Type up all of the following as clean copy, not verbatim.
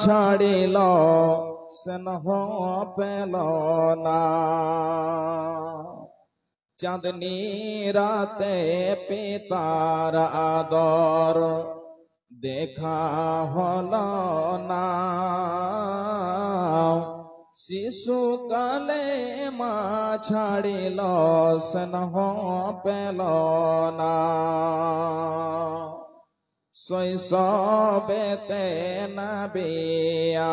ছাড়িল স্নেহ পেল না। চাঁদনি রাতে পিতার আদর দেখা হল না। শিশুকালে মা ছাড়িল স্নেহ পেল না। শৈশবেতে নবী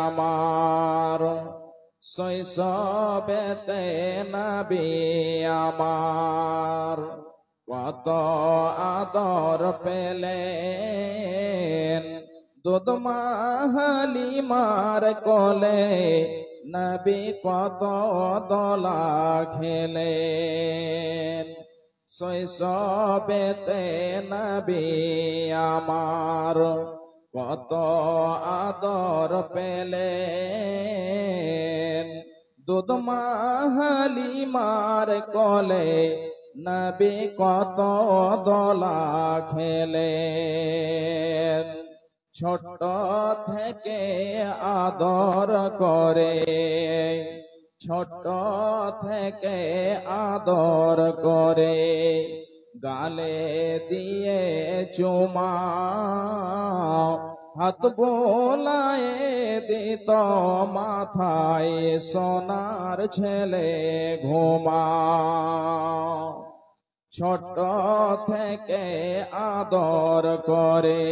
আমার, শৈশবেতে নবী আমার কত আদর পেলেন। দুধ মা হালিমার কোলে নবী কত দোলা খেলেন। শৈশবেতে নবী আমার কত আদর পেলেন। দুধ মা হালিমার কোলে নবী কত দোলা খেলেন। ছোট থেকে আদর করে, ছোট থেকে আদর করে গালে দিয়ে চুমা হাত বোলায় দিত মাথায় সোনার ছেলে ঘুমা। ছোট থেকে আদর করে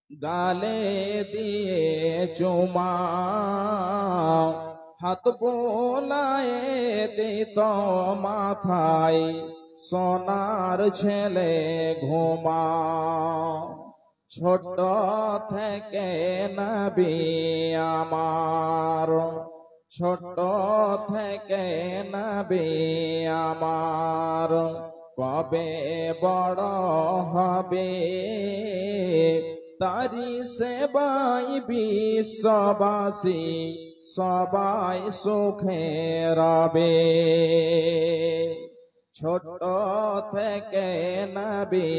গালে দিয়ে চুমা হাত বোলায় দিত মাথায় সোনার ছেলে ঘুমা। ছোট থেকে নবী আমার, ছোট থেকে নবী আমার কবে বড় হবে তারি সেবাই বিশ্ববাসী সবাই সুখে রবে। ছোট থেকে নবী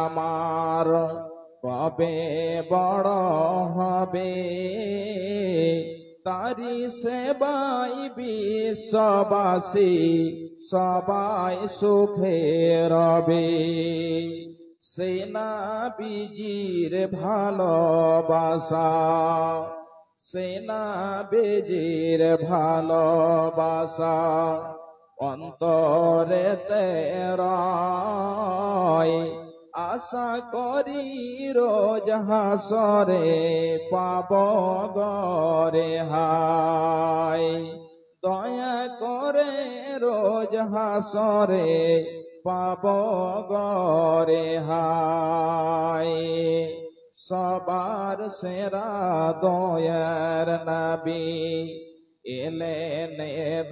আমার কবে বড় হবে তারি সেবাই বিশ্ববাসী সবাই সুখে রবে। সে নবীজির ভালোবাসা, সে নবীজির ভালোবাসা অন্তরেতে রয়। আশা করি রোজ হাসরে পাব গরে হায়। দয়া করে রোজ হাসরে পাব গরে হায়। সবার সেরা দয়ার নবী এলেন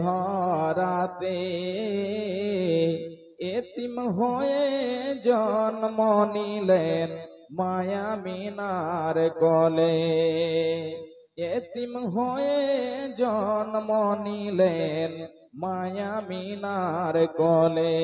ধরাতে। এতিম হয়ে জন্ম নিলেন মায়া মিনার কোলে। এতিম হয়ে জন্ম নিলেন মায়া মিনার কোলে।